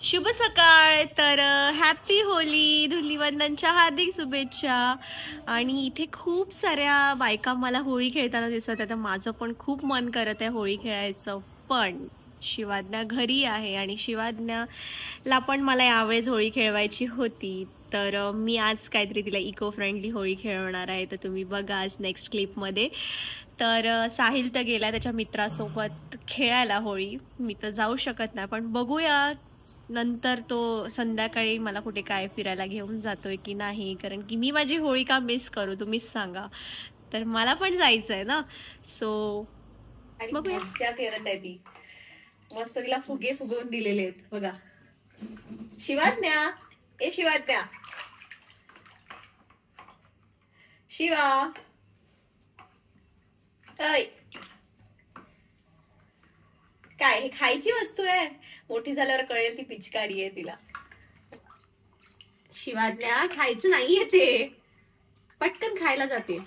शुभ सकाळ. तर हॅपी होली, धुलीवंदनच्या हार्दिक शुभेच्छा. आणि इथे खूप साऱ्या बायका मला होळी खेळताना दिसत आहे. तर माझं पण खूप मन करत आहे होळी खेळायचं, पण शिवाज्ञा घरी आहे आणि शिवाज्ञाला पण मला यावेळेस होळी खेळवायची होती. तर मी आज काहीतरी तिला इको फ्रेंडली होळी खेळवणार आहे. तर तुम्ही बघा आज नेक्स्ट क्लिपमध्ये. तर साहिल तर गेला त्याच्या मित्रासोबत खेळायला होळी. मी तर जाऊ शकत नाही, पण बघूया नंतर तो संध्याकाळी मला कुठे काय फिरायला घेऊन जातोय की नाही. कारण की मी माझी होळी का मिस करू, तुम्हीच सांगा. तर मला पण जायचंय ना. सो मजा करत आहे ती. मस्त तिला फुगे फुगवून दिलेले आहेत बघा. शिवाज्ञा, ए शिवाज्ञा, शिवा, ऐ काय हे खायची वस्तू आहे? मोठी झाल्यावर कळेल ती पिचकारी आहे तिला. शिवाज्ञा खायचं नाहीये ते, पटकन खायला जाते.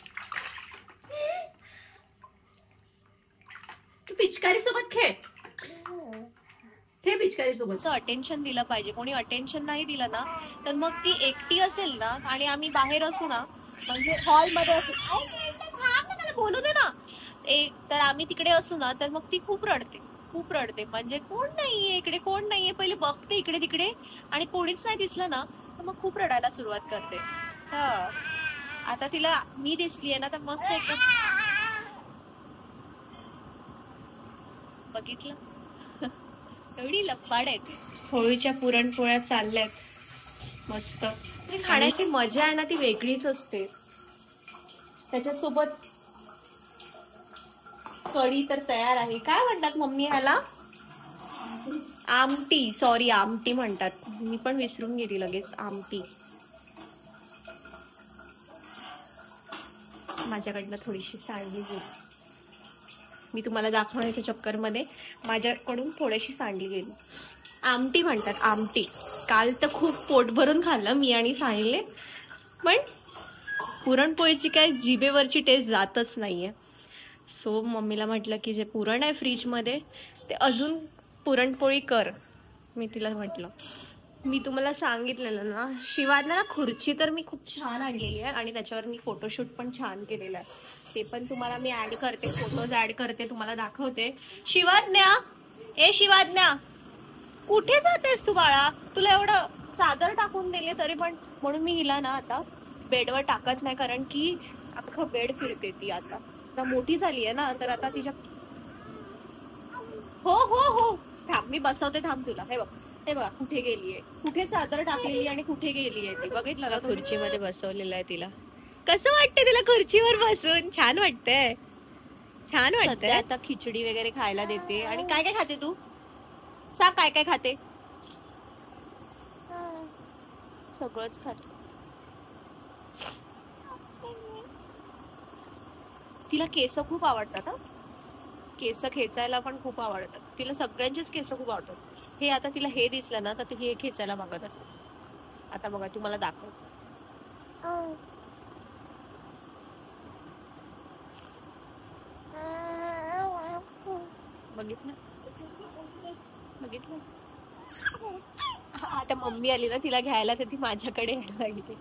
तू पिचकारी सोबत खेळ, हे पिचकारी सोबत अटेन्शन दिलं पाहिजे. कोणी अटेन्शन नाही दिलं ना तर मग ती एकटी असेल ना आणि आम्ही बाहेर असू ना, म्हणजे हॉलमध्ये असू, मला बोलू दे ना, तर आम्ही तिकडे असू ना तर मग ती खूप रडते, खूप रडते. म्हणजे कोण नाहीये इकडे, कोण नाहीये, पहिले बघते इकडे तिकडे आणि कोणीच नाही दिसलं ना तर मग खूप रडायला सुरुवात करते. हा, आता तिला मी दिसलीये ना तर मस्त एकदम बघितलं. एवढी लपाड आहे. होळीच्या पुरणपोळ्या चालल्यात मस्त. खाण्याची मजा आहे ना ती वेगळीच असते. त्याच्यासोबत कढी तर तयार आहे. काय म्हणतात मम्मी ह्याला? आमटी. सॉरी, आमटी म्हणतात. मी पण विसरून गेली लगेच. आमटी. माझ्याकडनं थोडीशी सांडली गेली. मी तुम्हाला दाखवण्याच्या चक्करमध्ये माझ्याकडून थोडीशी सांडली गेली. आमटी म्हणतात, आमटी. काल तर खूप पोट भरून खाल्लं मी आणि साहिलने, पण पुरणपोळीची काय जिभेवरची टेस्ट जातच नाहीये. सो मम्मीला म्हटलं की जे पुरण आहे फ्रीजमध्ये ते अजून पुरणपोळी कर. मी तिला म्हटलं, मी तुम्हाला सांगितलेलं ना शिवाज्ञा खुर्ची तर मी खूप छान आणलेली आहे आणि त्याच्यावर मी फोटोशूट पण छान केलेलं आहे. ते पण तुम्हाला मी ऍड करते, फोटोज ऍड करते, तुम्हाला दाखवते. शिवाज्ञा, ए शिवाज्ञा, कुठे जातेस तू बाळा? तुला एवढं चादर टाकून दिले तरी पण. म्हणून मी हिला ना आता बेडवर टाकत नाही, कारण की अख्खं बेड फिरते ती. आता मोठी झाली आहे ना तर आता तिच्या. हो हो हो, थांब मी बसवते, थांब तुला. हे बघ, हे बघा कुठे गेलीये, कुठे चादर टाकलेली आणि कुठे गेलीये ती. बघितलं का? खुर्चीमध्ये बसवलेलं आहे तिला. कसं वाटतंय तिला खुर्चीवर बसून? छान वाटतंय, छान वाटतंय. आता खिचडी वगैरे खायला देते. आणि काय काय खाते तू? सांग, काय काय खाते? सगळंच खाते. तिला केस खूप आवडतात. केस खेचायला पण खूप आवडतात तिला. सगळ्यांचेच केस खूप आवडतात. हे आता तिला हे दिसलं ना तर हे खेचायला मागत असते. आता बघा, तुम्हाला दाखवतो. बघितलं, बघितलं. आता मम्मी आली ना तिला घ्यायला तर ती माझ्याकडे यायला लागली.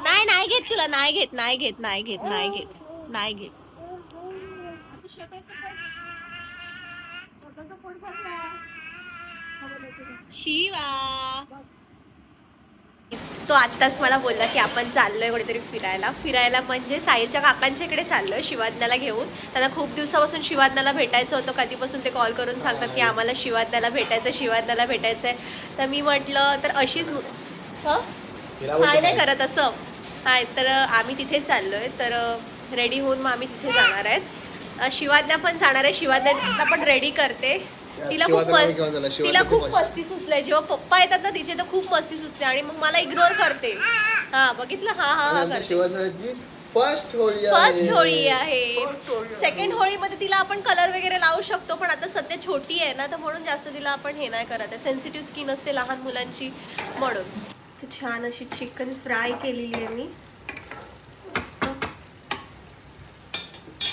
नाही, नाही घेत तुला, नाही घेत, नाही घेत, नाही घेत, नाही घेत, नाही घेत. शिवा, तो आत्ताच मला बोलला की आपण चाललोय कुठेतरी फिरायला म्हणजे साहिलच्या काकांच्या इकडे चाललोय शिवाज्ञाला घेऊन. त्यांना खूप दिवसापासून शिवाज्ञाला भेटायचं होतं. कधीपासून ते कॉल करून सांगतात की आम्हाला शिवाज्ञाला भेटायचं, शिवाज्ञाला भेटायचंय. तर मी म्हटलं तर अशीच काय नाही करत असं. हाय, तर आम्ही तिथे चाललोय. तर रेडी होऊन मग आम्ही तिथे जाणार आहेत. शिवाज्ञा पण जाणार आहे. शिवाज्ञा पण रेडी करते. तिला खूप मस्ती सुचलंय. जेव्हा पप्पा येतात ना तिचे तर खूप मस्ती सुचते आणि मग मला इग्नोर करते. हा, बघितलं. हा हा हा करते. फर्स्ट होळी आहे. सेकंड होळीमध्ये तिला आपण कलर वगैरे लावू शकतो, पण आता सध्या छोटी आहे ना तर म्हणून जास्त तिला आपण हे नाही करत आहे. सेन्सिटिव्ह स्किन असते लहान मुलांची म्हणून. छान अशी चिकन फ्राय केलेली आहे मी.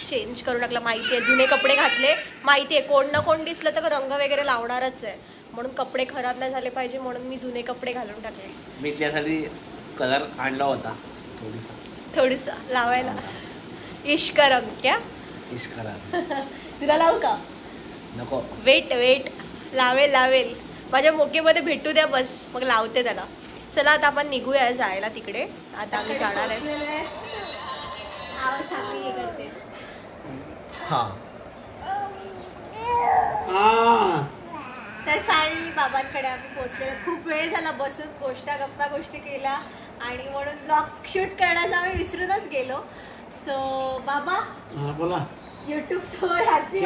चेंज करू टाकला. माहिती आहे जुने कपडे घातले, माहिती आहे कोण ना कोण दिसलं तर रंग वगैरे लावणारच आहे. म्हणून कपडे खराब नाही झाले पाहिजे म्हणून मी जुने कपडे घालून टाकले. मी त्यासाठी कलर आणला होता थोडीसा लावायला. इश्क रंग क्या इश्क रंग. तुला लावू का? नको. वेट लावेल माझ्या मोकेमध्ये भेटू द्या बस, मग लावते त्याला. चला आता आपण निघूया जायला तिकडे. आता आम्ही जाणार आहे. तर फायनली बाबांकडे आम्ही पोहोचलेलो. खूप वेळ झाला बसून गप्पा गोष्टी केल्या आणि म्हणून ब्लॉग शूट करण्याचं आम्ही विसरूनच गेलो. सो बाबा बोला. युट्यूब समोर हॅपी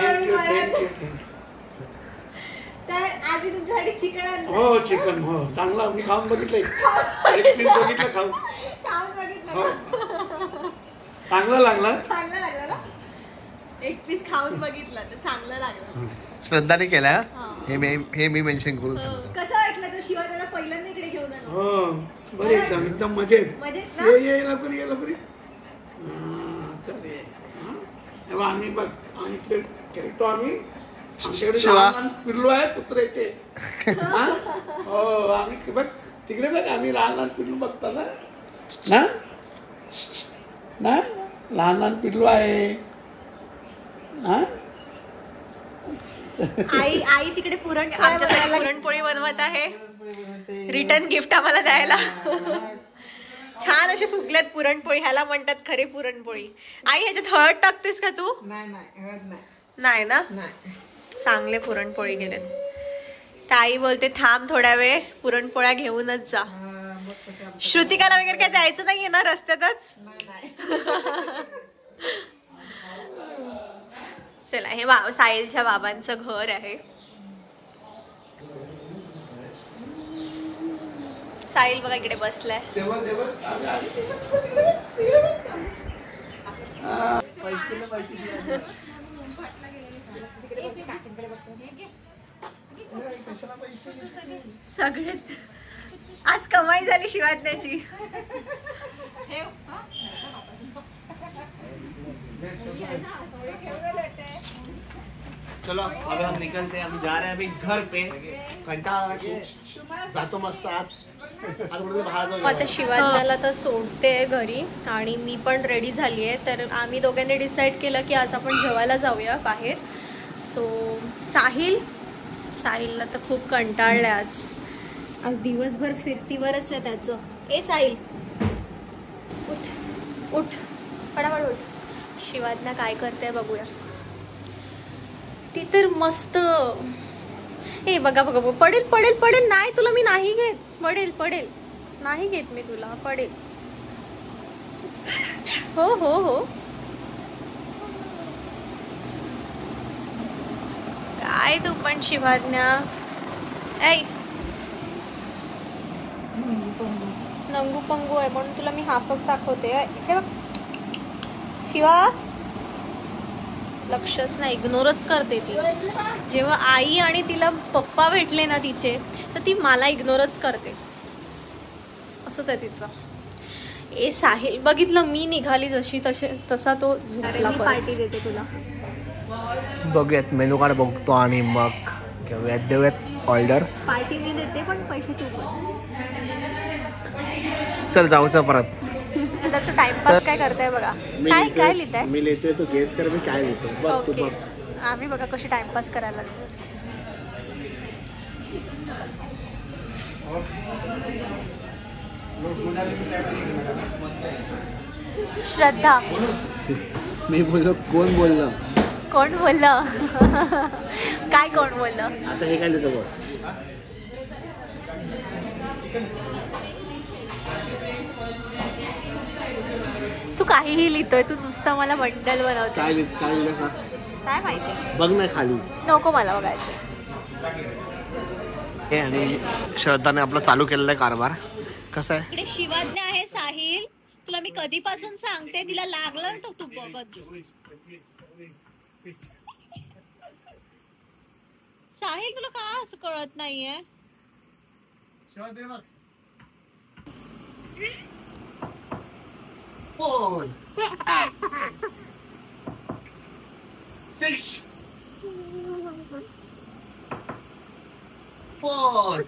तर आधी तुमच्यासाठी चिकन. हो चिकन हो चांगला मी खाऊन बघितलंय. खाऊन बघितलं. चांगला लागला ना. एक पीस खाऊन बघितलं तर चांगलं लागलं. श्रद्धाने केला. हे मी मेन्शन करू शकतो. कसं वाटलं तर शिवाय त्याला पहिल्यांदा इकडे घेऊन आलो. हो बरे एकदम मजेत. ये लवकरी चालेल. आम्ही बघ आम्ही खेळतो. आम्ही पिल्लू आहे कुत्र्याचे. हो आम्ही बघ तिकडे बघ आम्ही लहान पिल्लू बघता ना लहान पिल्लू आहे. आई तिकडे पुरणपोळी बनवत आहे. रिटर्न गिफ्ट आम्हाला द्यायला. छान असे फुगल्यात पुरणपोळी. ह्याला म्हणतात खरी पुरणपोळी. आई ह्याच्यात हळद टाकतेस का तू? नाही ना. चांगले पुरणपोळी गेलेत. तर आई बोलते थांब थोड्या वेळ पुरणपोळ्या घेऊनच जा. श्रुतिकाला वगैरे काय जायचं नाहीये ना रस्त्यातच. चला हे साहिलच्या बाबांचं घर आहे. साहिल बघा इकडे बसलाय. सगळेच आज कमाई झाली शिवाजण्याची. चलो अब हम निकलते हैं. हम जा रहे हैं अभी घर पे. कंटाळा जातो मस्त. आता शिवाजण्याला तर सोडते घरी आणि मी पण रेडी झाली आहे. तर आम्ही दोघांनी डिसाईड केलं की आज आपण जेवायला जाऊया बाहेर. सो साहिलला तर खूप कंटाळलंय आज दिवसभर फिरतीवरच आहे त्याचं. ए साहिल उठ फटाफट उठ. शिवाजना काय करते बघूया. ती तर मस्त. ए बघा पडेल. नाही तुला मी नाही घेत. पडेल नाही घेत मी तुला. पडेल. हो काय तू पण शिवाज्ञा. ऐ नंगू पंगू आहे म्हणून तुला मी हाफच दाखवते. हे बघ शिवा लक्षच नाही. इग्नोरच करते ती. जेव्हा आई आणि तिला पप्पा भेटले ना तिचे तर ती मला इग्नोरच करते. असंच आहे तिचं. ए साहिल बघितलं मी निघाली जशी तसा तो झोपला. पार्टी देते तुला. बघूयात मेनू कार्ड बघतो आणि मग देऊयात ऑर्डर. पार्टी मी देते पण पैसे तू पण. चल जाऊचं परत. आता तू टाइमपास काय करताय बघा. काय लिहिताय? मी लिहितोय तो गेस कर मी काय लिहितो. बघ तू बघ. आम्ही बघा कशी टाइमपास करायला लागलो. श्रद्धा. मी बोललो कोण बोललं काय कोण बोललं. आता हे काय लिहितो बघ. तू काहीही लिहितोय. तू नुसतं मला बंडल बनवते. काय लिहिलं का काय माहिती. बघ ना खाली. नको मला बघायचं. आणि श्रद्धाने आपला चालू केलेला आहे कारभार. कसं आहे इकडे शिवाज्ञा आहे. साहिल तुला मी कधीपासून सांगते तिला लागलं तर तू बघत. साहिल तुला का असं कळत नाहीये. Phone 6 fork.